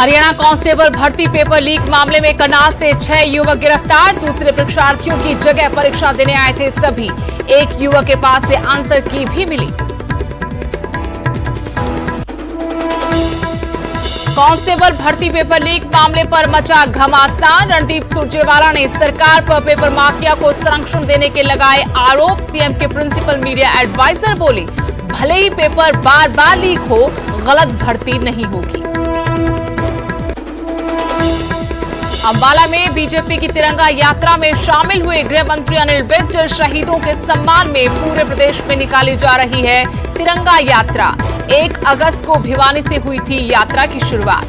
Haryana constable भर्ती paper leak मामले में करनाल से 6 युवक गिरफ्तार। दूसरे परीक्षार्थियों की जगह परीक्षा देने आए थे सभी। एक युवक के पास से आंसर की भी मिली। कांस्टेबल भर्ती पेपर लीक मामले पर मचा घमासान। रणदीप सुरजेवाला ने सरकार पर पेपर माफिया को संरक्षण देने के लगाए आरोप। सीएम के प्रिंसिपल मीडिया एडवाइजर बोले, भले ही पेपर बार बार लीक हो, गलत भर्ती नहीं होगी। अंबाला में बीजेपी की तिरंगा यात्रा में शामिल हुए गृह मंत्री अनिल विज। शहीदों के सम्मान में पूरे प्रदेश में निकाली जा रही है तिरंगा यात्रा। 1 अगस्त को भिवानी से हुई थी यात्रा की शुरुआत।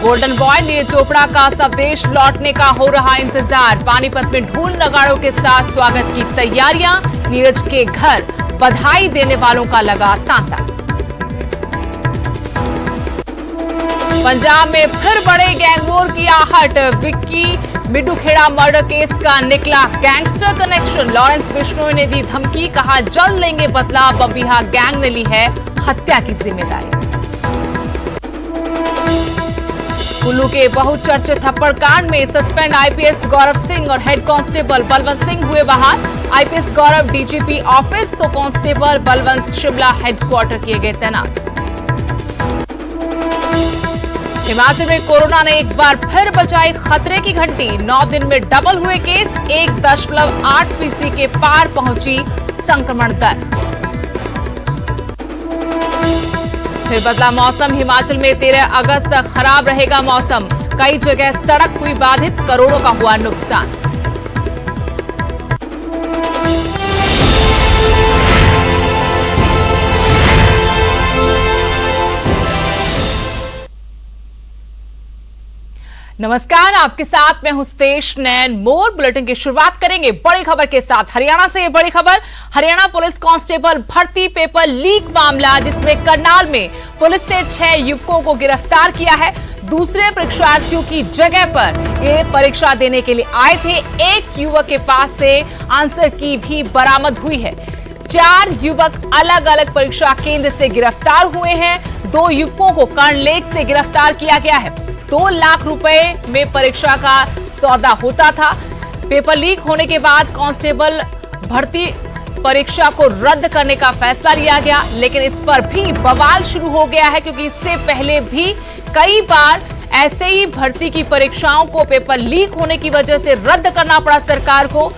गोल्डन बॉय नीरज चोपड़ा का स्वदेश लौटने का हो रहा इंतजार। पानीपत में ढोल नगाड़ों के साथ स्वागत की तैयारियां। नीरज के घर बधाई देने वालों का लगा तांता। पंजाब में फिर बड़े गैंगवॉर की आहट। विक्की मिड्डूखेड़ा मर्डर केस का निकला गैंगस्टर कनेक्शन। लॉरेंस बिश्नोई ने दी धमकी, कहा जल्द लेंगे बदला। बबिहा गैंग ने ली है हत्या की जिम्मेदारी। कुल्लू के बहुचर्चित थप्पड़ कांड में सस्पेंड आईपीएस गौरव सिंह और हेड कांस्टेबल बलवंत सिंह हुए बहाल। आईपीएस गौरव डीजीपी ऑफिस तो कांस्टेबल बलवंत शिमला हेडक्वार्टर किए गए तैनात। हिमाचल में कोरोना ने एक बार फिर बजाई खतरे की घंटी। 9 दिन में डबल हुए केस। 1.8% के पार पहुंची संक्रमण दर। फिर बदला मौसम। हिमाचल में 13 अगस्त तक खराब रहेगा मौसम। कई जगह सड़क हुई बाधित, करोड़ों का हुआ नुकसान। नमस्कार, आपके साथ मैं हूं स्तेश नैन मोर। बुलेटिन की शुरुआत करेंगे बड़ी खबर के साथ। हरियाणा से ये बड़ी खबर। हरियाणा पुलिस कांस्टेबल भर्ती पेपर लीक मामला, जिसमें करनाल में पुलिस ने 6 युवकों को गिरफ्तार किया है। दूसरे परीक्षार्थियों की जगह पर ये परीक्षा देने के लिए आए थे। एक युवक के पास से आंसर की भी बरामद हुई है। 4 युवक अलग अलग परीक्षा केंद्र से गिरफ्तार हुए हैं। 2 युवकों को कर्णलेक से गिरफ्तार किया गया है। 2 लाख रुपए में परीक्षा का सौदा होता था। पेपर लीक होने के बाद कांस्टेबल भर्ती परीक्षा को रद्द करने का फैसला लिया गया, लेकिन इस पर भी बवाल शुरू हो गया है, क्योंकि इससे पहले भी कई बार ऐसे ही भर्ती की परीक्षाओं को पेपर लीक होने की वजह से रद्द करना पड़ा सरकार को।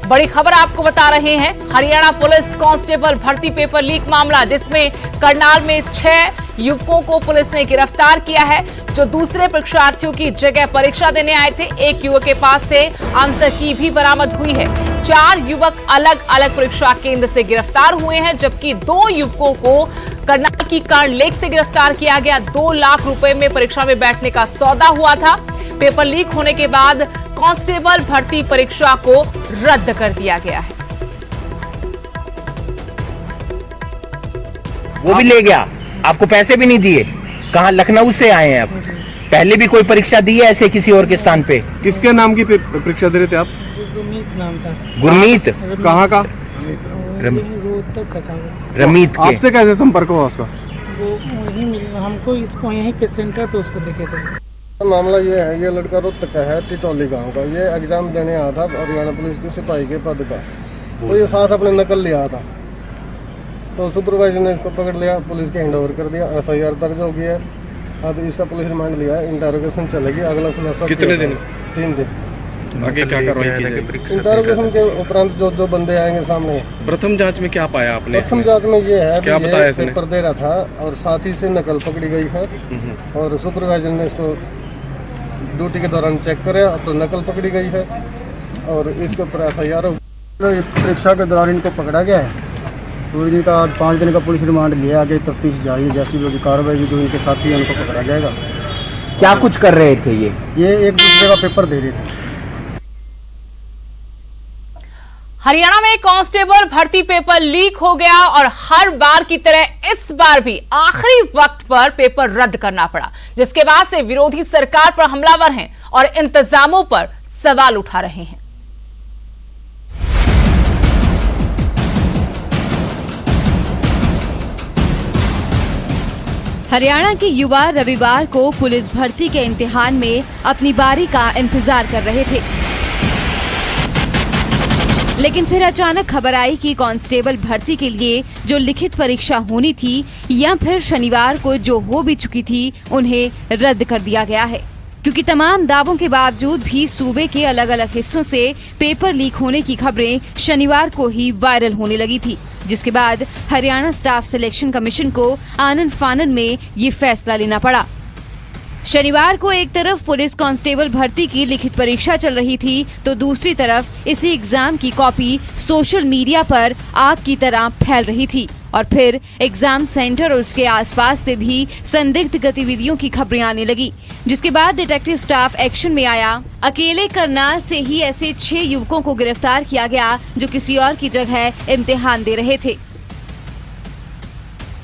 बड़ी खबर आपको बता रहे हैं। हरियाणा पुलिस कांस्टेबल भर्ती पेपर लीक मामला, जिसमें करनाल में 6 युवकों को पुलिस ने गिरफ्तार किया है, जो दूसरे परीक्षार्थियों की जगह परीक्षा देने आए थे। एक युवक के पास से आंसर की भी बरामद हुई है। 4 युवक अलग अलग परीक्षा केंद्र से गिरफ्तार हुए हैं, जबकि 2 युवकों को करनाल की कर्णलेक से गिरफ्तार किया गया। 2 लाख रुपए में परीक्षा में बैठने का सौदा हुआ था। पेपर लीक होने के बाद कांस्टेबल भर्ती परीक्षा को रद्द कर दिया गया है। वो भी ले गया, आपको पैसे भी नहीं दिए। कहाँ? लखनऊ से आए हैं आप। पहले भी कोई परीक्षा दी है ऐसे किसी और के स्थान पे? किसके नाम की परीक्षा दे रहे थे आप? गुरमीत नाम था। गुरमीत? कहाँ का? रमीत के। आपसे कैसे संपर्क हुआ उसका? वो वहीं मिला हमको, इसको यहीं पे सेंटर पे उसको देखे थे। मामला ये है, ये लड़का रोहतक का है, टिटोली गांव का। ये एग्जाम देने आया था हरियाणा पुलिस के सिपाही के पद का। तो ये साथ अपने नकल लिया था, तो सुपरवाइजर ने इसको पकड़ लिया, पुलिस के हैंड ओवर कर दिया। FIR दर्ज हो गई है। अब इसका पुलिस रिमांड लिया है, इंटरोगेशन चलेगी। अगला खुलासा कितने दिन? 3 दिन। आगे क्या कार्रवाई की जाएगी? इंटरोगेशन के उपरांत जो बंदे आएंगे सामने। प्रथम जांच में क्या पाया आपने? प्रथम जांच में ये है, क्या बताया इसने? पेपर दे रहा था और साथ ही से नकल पकड़ी गई है। और सुपरवाइजर ने इसको ड्यूटी के दौरान चेक करे तो नकल पकड़ी गई है और इसके ऊपर FIR हो। परीक्षा के दौरान इनको पकड़ा गया है, तो इनका 5 दिन का पुलिस रिमांड लिया। आगे तफ्तीश जारी है, जैसी भी कार्रवाई जो इनके साथी हैं उनको पकड़ा जाएगा। क्या कुछ कर रहे थे ये एक दूसरे का पेपर दे रहे थे। हरियाणा में कांस्टेबल भर्ती पेपर लीक हो गया और हर बार की तरह इस बार भी आखिरी वक्त पर पेपर रद्द करना पड़ा, जिसके बाद से विरोधी सरकार पर हमलावर हैं और इंतजामों पर सवाल उठा रहे हैं। हरियाणा के युवा रविवार को पुलिस भर्ती के इम्तिहान में अपनी बारी का इंतजार कर रहे थे, लेकिन फिर अचानक खबर आई कि कांस्टेबल भर्ती के लिए जो लिखित परीक्षा होनी थी या फिर शनिवार को जो हो भी चुकी थी, उन्हें रद्द कर दिया गया है। क्योंकि तमाम दावों के बावजूद भी सूबे के अलग अलग हिस्सों से पेपर लीक होने की खबरें शनिवार को ही वायरल होने लगी थी, जिसके बाद हरियाणा स्टाफ सिलेक्शन कमीशन को आनन फानन में ये फैसला लेना पड़ा। शनिवार को एक तरफ पुलिस कांस्टेबल भर्ती की लिखित परीक्षा चल रही थी, तो दूसरी तरफ इसी एग्जाम की कॉपी सोशल मीडिया पर आग की तरह फैल रही थी और फिर एग्जाम सेंटर और उसके आसपास से भी संदिग्ध गतिविधियों की खबरें आने लगी, जिसके बाद डिटेक्टिव स्टाफ एक्शन में आया। अकेले करनाल से ही ऐसे 6 युवकों को गिरफ्तार किया गया जो किसी और की जगह इम्तिहान दे रहे थे।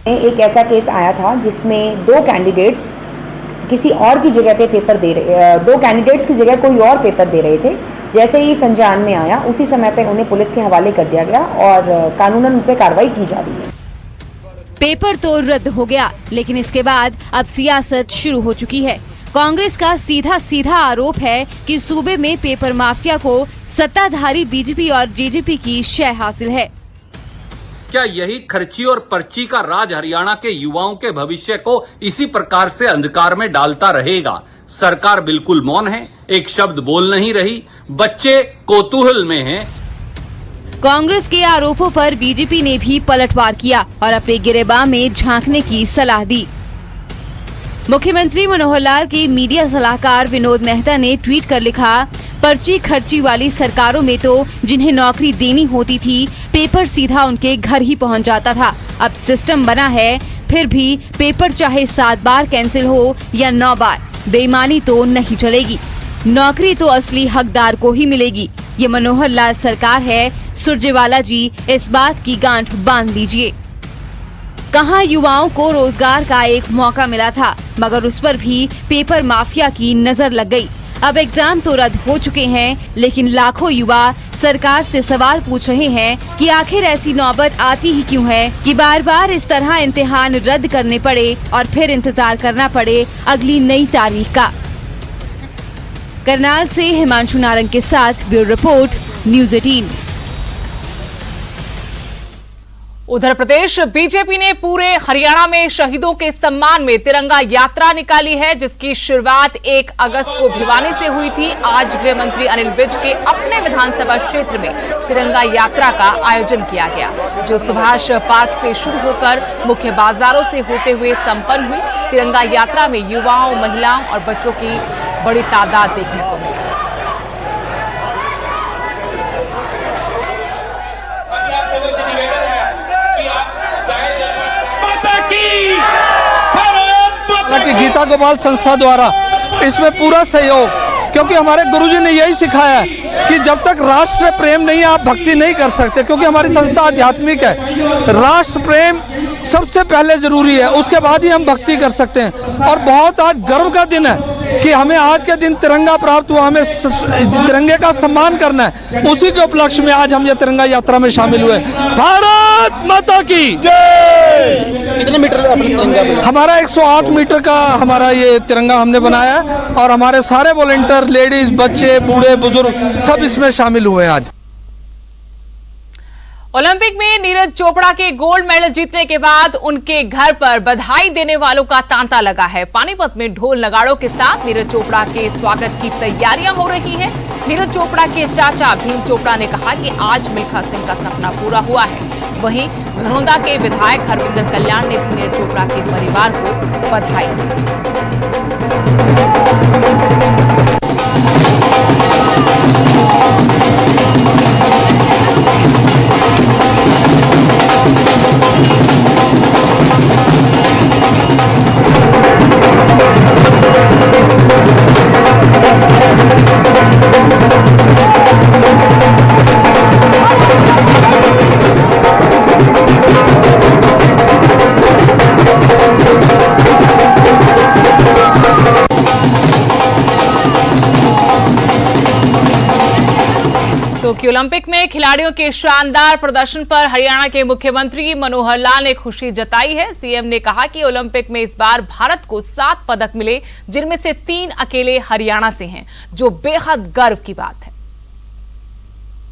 एक ऐसा केस आया था जिसमें 2 कैंडिडेट्स किसी और की जगह पे पेपर दे रहे, 2 कैंडिडेट्स की जगह कोई और पेपर दे रहे थे। जैसे ही संज्ञान में आया उसी समय पे उन्हें पुलिस के हवाले कर दिया गया और कानूनन उन पे कार्रवाई की जा रही है। पेपर तो रद्द हो गया, लेकिन इसके बाद अब सियासत शुरू हो चुकी है। कांग्रेस का सीधा आरोप है कि सूबे में पेपर माफिया को सत्ताधारी बीजेपी और जेजेपी की शय हासिल है। क्या यही खर्ची और पर्ची का राज हरियाणा के युवाओं के भविष्य को इसी प्रकार से अंधकार में डालता रहेगा? सरकार बिल्कुल मौन है, एक शब्द बोल नहीं रही, बच्चे कौतूहल में हैं। कांग्रेस के आरोपों पर बीजेपी ने भी पलटवार किया और अपने गिरेबान में झांकने की सलाह दी। मुख्यमंत्री मनोहर लाल के मीडिया सलाहकार विनोद मेहता ने ट्वीट कर लिखा, पर्ची खर्ची वाली सरकारों में तो जिन्हें नौकरी देनी होती थी, पेपर सीधा उनके घर ही पहुंच जाता था। अब सिस्टम बना है, फिर भी पेपर चाहे 7 बार कैंसिल हो या 9 बार, बेईमानी तो नहीं चलेगी। नौकरी तो असली हकदार को ही मिलेगी। ये मनोहर लाल सरकार है। सुरजेवाला जी, इस बात की गांठ बांध लीजिए। कहां युवाओं को रोजगार का एक मौका मिला था, मगर उस पर भी पेपर माफिया की नजर लग गई। अब एग्जाम तो रद्द हो चुके हैं, लेकिन लाखों युवा सरकार से सवाल पूछ रहे हैं कि आखिर ऐसी नौबत आती ही क्यों है कि बार बार इस तरह इम्तिहान रद्द करने पड़े और फिर इंतजार करना पड़े अगली नई तारीख का। करनाल से हिमांशु नारंग के साथ ब्यूरो रिपोर्ट, न्यूज़ 18। उधर प्रदेश बीजेपी ने पूरे हरियाणा में शहीदों के सम्मान में तिरंगा यात्रा निकाली है, जिसकी शुरुआत 1 अगस्त को भिवानी से हुई थी। आज गृह मंत्री अनिल विज के अपने विधानसभा क्षेत्र में तिरंगा यात्रा का आयोजन किया गया, जो सुभाष पार्क से शुरू होकर मुख्य बाजारों से होते हुए संपन्न हुई। तिरंगा यात्रा में युवाओं, महिलाओं और बच्चों की बड़ी तादाद देखने को मिली। हालांकि गीता गोपाल संस्था द्वारा इसमें पूरा सहयोग, क्योंकि हमारे गुरुजी ने यही सिखाया है कि जब तक राष्ट्र प्रेम नहीं आप भक्ति नहीं कर सकते, क्योंकि हमारी संस्था आध्यात्मिक है। राष्ट्र प्रेम सबसे पहले जरूरी है, उसके बाद ही हम भक्ति कर सकते हैं। और बहुत आज गर्व का दिन है कि हमें आज के दिन तिरंगा प्राप्त हुआ, हमें तिरंगे का सम्मान करना है। उसी के उपलक्ष्य में आज हम ये तिरंगा यात्रा में शामिल हुए। भारत माता की जय। कितने मीटर अपने तिरंगा? हमारा 108 मीटर का हमारा ये तिरंगा हमने बनाया है और हमारे सारे वॉलंटियर, लेडीज, बच्चे, बूढ़े, बुजुर्ग सब इसमें शामिल हुए। आज ओलंपिक में नीरज चोपड़ा के गोल्ड मेडल जीतने के बाद उनके घर पर बधाई देने वालों का तांता लगा है। पानीपत में ढोल नगाड़ों के साथ नीरज चोपड़ा के स्वागत की तैयारियां हो रही हैं। नीरज चोपड़ा के चाचा भीम चोपड़ा ने कहा कि आज मिल्खा सिंह का सपना पूरा हुआ है। वहीं धनौदा के विधायक हरविंदर कल्याण ने भी नीरज चोपड़ा के परिवार को बधाई टोक्यो ओलंपिक में खिलाड़ियों के शानदार प्रदर्शन पर हरियाणा के मुख्यमंत्री मनोहर लाल ने खुशी जताई है। सीएम ने कहा कि ओलंपिक में इस बार भारत को 7 पदक मिले, जिनमें से 3 अकेले हरियाणा से हैं, जो बेहद गर्व की बात है।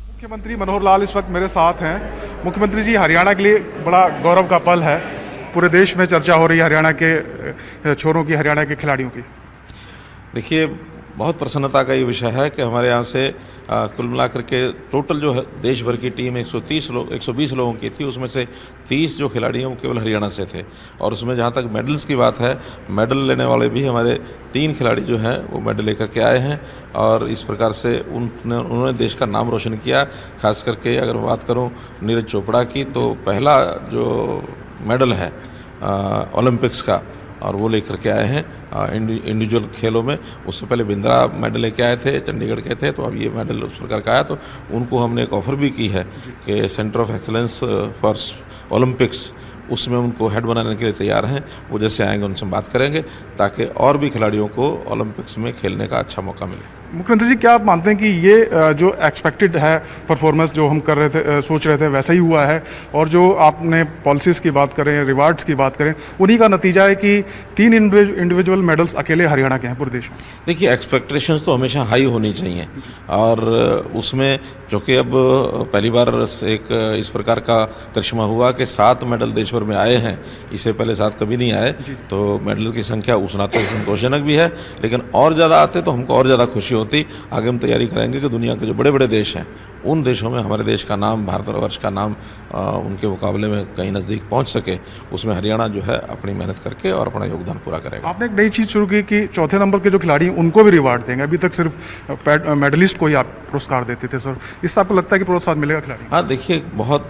मुख्यमंत्री मनोहर लाल इस वक्त मेरे साथ हैं। मुख्यमंत्री जी, हरियाणा के लिए बड़ा गौरव का पल है। पूरे देश में चर्चा हो रही है हरियाणा के छोरों की, हरियाणा के खिलाड़ियों की। देखिए, बहुत प्रसन्नता का ये विषय है कि हमारे यहाँ से कुल मिलाकर के टोटल जो है देश भर की टीम 120 लोगों की थी, उसमें से 30 जो खिलाड़ी हैं वो केवल हरियाणा से थे। और उसमें जहाँ तक मेडल्स की बात है, मेडल लेने वाले भी हमारे 3 खिलाड़ी जो हैं वो मेडल लेकर के आए हैं। और इस प्रकार से उन्होंने देश का नाम रोशन किया। खास करके अगर मैं बात करूँ नीरज चोपड़ा की, तो पहला जो मेडल है ओलंपिक्स का, और वो लेकर के आए हैं इंडिविजुअल खेलों में। उससे पहले बिंद्रा मेडल लेके आए थे, चंडीगढ़ के थे, तो अब ये मेडल उस प्रकार का आया। तो उनको हमने एक ऑफ़र भी की है कि centre of excellence for Olympics, उसमें उनको हेड बनाने के लिए तैयार हैं। वो जैसे आएंगे उनसे बात करेंगे ताकि और भी खिलाड़ियों को ओलंपिक्स में खेलने का अच्छा मौका मिले। मुख्यमंत्री जी, क्या आप मानते हैं कि ये जो एक्सपेक्टेड है परफॉर्मेंस जो हम कर रहे थे, सोच रहे थे, वैसा ही हुआ है? और जो आपने पॉलिसीज की बात करें, रिवार्ड्स की बात करें, उन्हीं का नतीजा है कि 3 इंडिविजुअल मेडल्स अकेले हरियाणा के हैं पूरे देश में? देखिए, एक्सपेक्टेशंस तो हमेशा हाई होनी चाहिए। और उसमें जो कि अब पहली बार एक इस प्रकार का करिश्मा हुआ कि 7 मेडल देश भर में आए हैं। इससे पहले 7 कभी नहीं आए। तो मेडल की संख्या उस नाते संतोषजनक भी है, लेकिन और ज़्यादा आते तो हमको और ज़्यादा खुशी होती। आगे हम तैयारी करेंगे कि दुनिया के जो बड़े बड़े देश हैं, उन देशों में हमारे देश का नाम, भारतवर्ष का नाम उनके मुकाबले में कहीं नज़दीक पहुंच सके। उसमें हरियाणा जो है अपनी मेहनत करके और अपना योगदान पूरा करेगा। आपने एक नई चीज़ शुरू की कि चौथे नंबर के जो खिलाड़ी हैं उनको भी रिवार्ड देंगे। अभी तक सिर्फ मेडलिस्ट को ही आप पुरस्कार देते थे सर, इससे आपको लगता है कि प्रोत्साहन मिलेगा खिलाड़ी? हाँ, देखिए, बहुत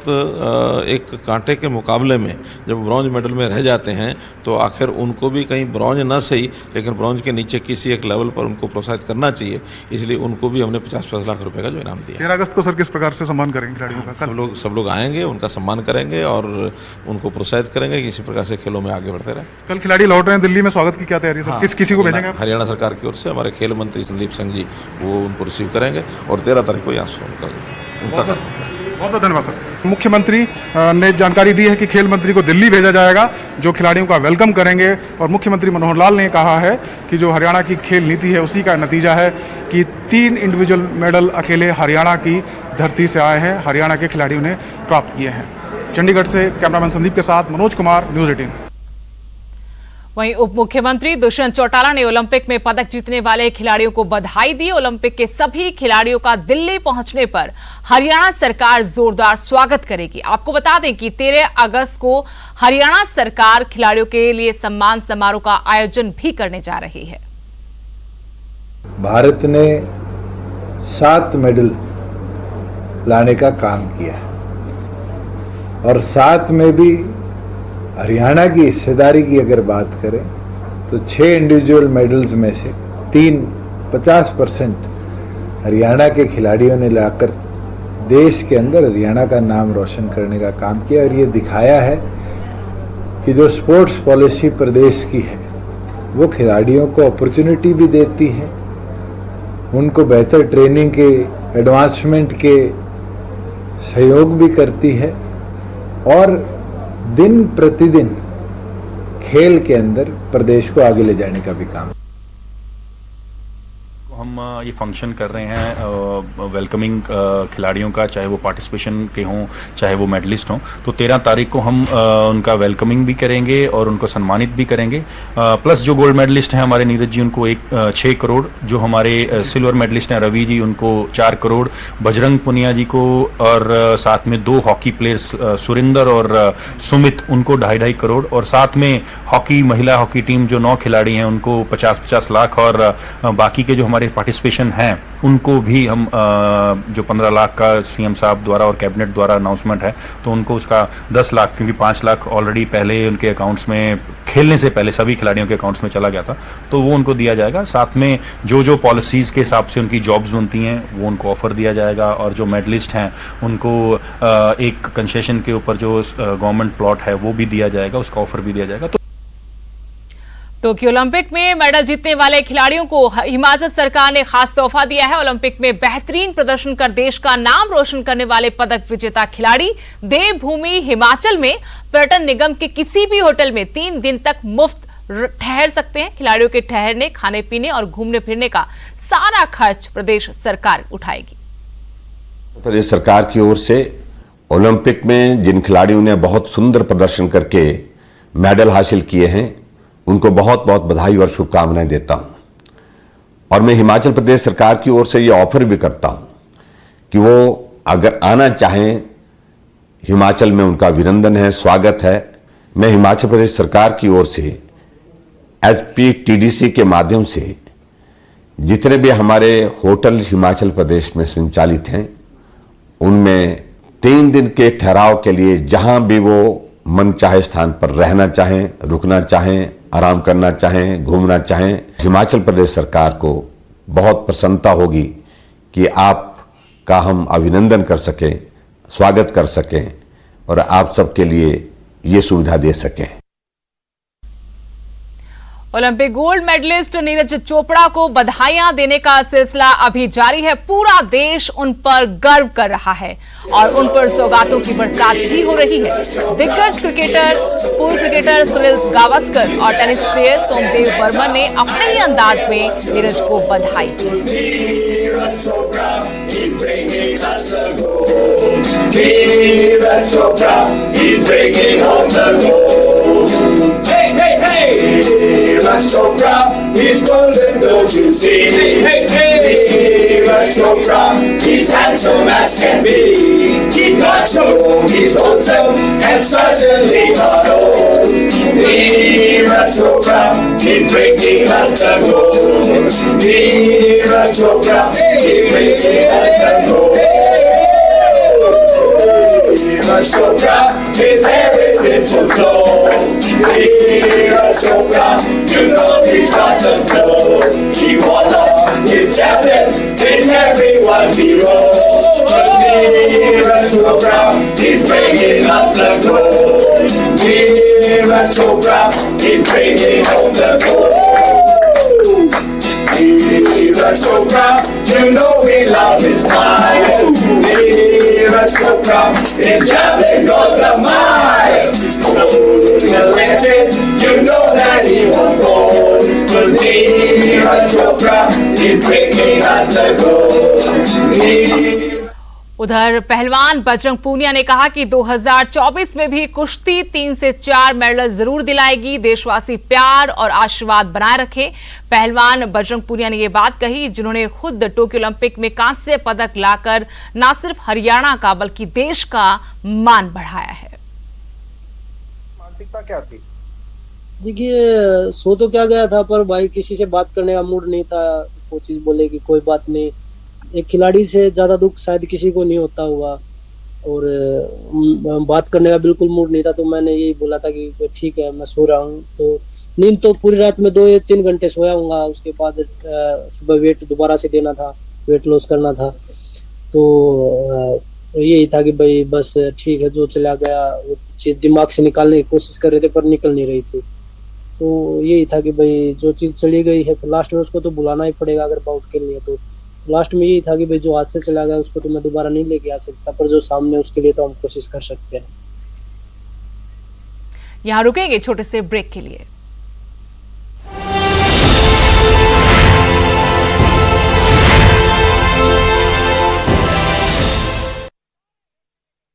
एक कांटे के मुकाबले में जब ब्रॉन्ज मेडल में रह जाते हैं तो आखिर उनको भी कहीं ब्रॉन्ज ना सही, लेकिन ब्रॉन्ज के नीचे किसी एक लेवल पर उनको प्रोत्साहित करना चाहिए। इसलिए उनको भी हमने 50-50 लाख रुपए का जो इनाम दिया। 13 अगस्त को सर किस प्रकार से सम्मान करेंगे खिलाड़ियों का? सब लोग आएंगे, उनका सम्मान करेंगे और उनको प्रोत्साहित करेंगे कि इसी प्रकार से खेलों में आगे बढ़ते रहे। कल खिलाड़ी लौट रहे हैं दिल्ली में, स्वागत की क्या तैयारी है सर? हाँ, किसी को भेजेंगे? हरियाणा सरकार की ओर से हमारे खेल मंत्री संदीप सिंह जी वो उनको रिसीव करेंगे और 13 तारीख को यहाँ उनका बहुत बहुत धन्यवाद सर। मुख्यमंत्री ने जानकारी दी है कि खेल मंत्री को दिल्ली भेजा जाएगा, जो खिलाड़ियों का वेलकम करेंगे। और मुख्यमंत्री मनोहर लाल ने कहा है कि जो हरियाणा की खेल नीति है उसी का नतीजा है कि 3 इंडिविजुअल मेडल अकेले हरियाणा की धरती से आए हैं, हरियाणा के खिलाड़ियों ने प्राप्त किए हैं। चंडीगढ़ से कैमरामैन संदीप के साथ मनोज कुमार, न्यूज़ 18। वहीं उप मुख्यमंत्री दुष्यंत चौटाला ने ओलंपिक में पदक जीतने वाले खिलाड़ियों को बधाई दी। ओलंपिक के सभी खिलाड़ियों का दिल्ली पहुंचने पर हरियाणा सरकार जोरदार स्वागत करेगी। आपको बता दें कि 13 अगस्त को हरियाणा सरकार खिलाड़ियों के लिए सम्मान समारोह का आयोजन भी करने जा रही है। भारत ने 7 मेडल लाने का काम किया और 7 में भी हरियाणा की हिस्सेदारी की अगर बात करें तो 6 इंडिविजुअल मेडल्स में से 3 50% हरियाणा के खिलाड़ियों ने लाकर देश के अंदर हरियाणा का नाम रोशन करने का काम किया। और ये दिखाया है कि जो स्पोर्ट्स पॉलिसी प्रदेश की है वो खिलाड़ियों को अपॉर्चुनिटी भी देती है, उनको बेहतर ट्रेनिंग के, एडवांसमेंट के सहयोग भी करती है और दिन प्रतिदिन खेल के अंदर प्रदेश को आगे ले जाने का भी काम। हम ये फंक्शन कर रहे हैं वेलकमिंग खिलाड़ियों का, चाहे वो पार्टिसिपेशन के हों चाहे वो मेडलिस्ट हों। तो 13 तारीख को हम उनका वेलकमिंग भी करेंगे और उनको सम्मानित भी करेंगे। प्लस जो गोल्ड मेडलिस्ट हैं हमारे नीरज जी, उनको 6 करोड़, जो हमारे सिल्वर मेडलिस्ट हैं रवि जी, उनको 4 करोड़, बजरंग पुनिया जी को, और साथ में 2 हॉकी प्लेयर्स सुरेंद्र और सुमित, उनको 2.5 करोड़, और साथ में हॉकी महिला हॉकी टीम जो 9 खिलाड़ी हैं उनको 50-50 लाख, और बाकी के जो हमारे पार्टिसिपेशन हैं उनको भी हम जो 15 लाख का सीएम साहब द्वारा और कैबिनेट द्वारा अनाउंसमेंट है, तो उनको उसका 10 लाख, क्योंकि 5 लाख ऑलरेडी पहले उनके अकाउंट्स में, खेलने से पहले सभी खिलाड़ियों के अकाउंट्स में चला गया था, तो वो उनको दिया जाएगा। साथ में जो पॉलिसीज के हिसाब से उनकी जॉब्स बनती हैं वो उनको ऑफर दिया जाएगा, और जो मेडलिस्ट हैं उनको एक कंसेशन के ऊपर जो गवर्नमेंट प्लॉट है वो भी दिया जाएगा, उसका ऑफर भी दिया जाएगा। तो टोक्यो ओलंपिक में मेडल जीतने वाले खिलाड़ियों को हिमाचल सरकार ने खास तोहफा दिया है। ओलंपिक में बेहतरीन प्रदर्शन कर देश का नाम रोशन करने वाले पदक विजेता खिलाड़ी देवभूमि हिमाचल में पर्यटन निगम के किसी भी होटल में 3 दिन तक मुफ्त ठहर सकते हैं। खिलाड़ियों के ठहरने, खाने पीने और घूमने फिरने का सारा खर्च प्रदेश सरकार उठाएगी। प्रदेश सरकार की ओर से ओलंपिक में जिन खिलाड़ियों ने बहुत सुंदर प्रदर्शन करके मेडल हासिल किए हैं, उनको बहुत बहुत बधाई और शुभकामनाएं देता हूं। और मैं हिमाचल प्रदेश सरकार की ओर से ये ऑफर भी करता हूं कि वो अगर आना चाहें, हिमाचल में उनका अभिनंदन है, स्वागत है। मैं हिमाचल प्रदेश सरकार की ओर से HPTDC के माध्यम से जितने भी हमारे होटल हिमाचल प्रदेश में संचालित हैं, उनमें 3 दिन के ठहराव के लिए जहां भी वो मन चाहे स्थान पर रहना चाहें, रुकना चाहें, आराम करना चाहें, घूमना चाहें, हिमाचल प्रदेश सरकार को बहुत प्रसन्नता होगी कि आपका हम अभिनंदन कर सकें, स्वागत कर सकें और आप सबके लिए ये सुविधा दे सकें। Olympic gold medalist Neeraj Chopra को बधाइयां देने का सिलसिला अभी जारी है। पूरा देश उन पर गर्व कर रहा है और उन पर सौगातों की बरसात भी हो रही है। दिग्गज पूर्व क्रिकेटर सुनील गावस्कर और टेनिस प्लेयर सोमदेव वर्मा ने अपने ही अंदाज में नीरज को बधाई Neeraj Chopra, he's golden, don't you see? Hey, hey, hey! Neeraj Chopra, he's handsome as can be. He's got show, he's wholesome, and certainly not old. Neeraj Chopra, he's breaking us the gold. Neeraj Chopra, he's breaking us the gold. Neeraj Chopra, his hair is into flow. Neeraj Chopra, you know he's got the flow. He won his javelin, he's everyone's hero. Neeraj Chopra, he's bringing us the gold. Neeraj Chopra, he's bringing home the gold. Neeraj Chopra, you know we love his smile. Neeraj Chopra, his javelin goes a mile. Elected, you know that he won't go. Cause Neeraj Chopra, he's bringing us the gold. उधर पहलवान बजरंग पूनिया ने कहा कि 2024 में भी कुश्ती 3 से 4 medal जरूर दिलाएगी। देशवासी प्यार और आशीर्वाद बनाए रखे। पहलवान बजरंग पूनिया ने यह बात कही, जिन्होंने खुद टोक्यो ओलंपिक में कांस्य पदक लाकर न सिर्फ हरियाणा का बल्कि देश का मान बढ़ाया है। मानसिकता क्या थी? देखिए, सो तो क्या गया था, पर भाई किसी से बात करने का मूड नहीं था। वो चीज बोले कि कोई बात नहीं, एक खिलाड़ी से ज्यादा दुख शायद किसी को नहीं होता हुआ, और बात करने का बिल्कुल मूड नहीं था। तो मैंने यही बोला था कि ठीक है, मैं सो रहा हूँ। तो नींद तो पूरी रात में 2 या 3 घंटे सोया हूँगा। उसके बाद सुबह वेट दोबारा से देना था, वेट लॉस करना था। तो यही था कि भाई बस ठीक है, जो चला गया वो चीज दिमाग से निकालने की कोशिश कर रहे थे, पर निकल नहीं रही थी। तो यही था कि भाई जो चीज चली गई है, लास्ट में उसको तो बुलाना ही पड़ेगा अगर बाउट खेलनी है। तो लास्ट में यही था कि भाई जो हाथ से चला गया उसको तो मैं दोबारा नहीं लेके आ सकता, पर जो सामने उसके लिए तो हम कोशिश कर सकते हैं। यहाँ रुकेंगे छोटे से ब्रेक के लिए।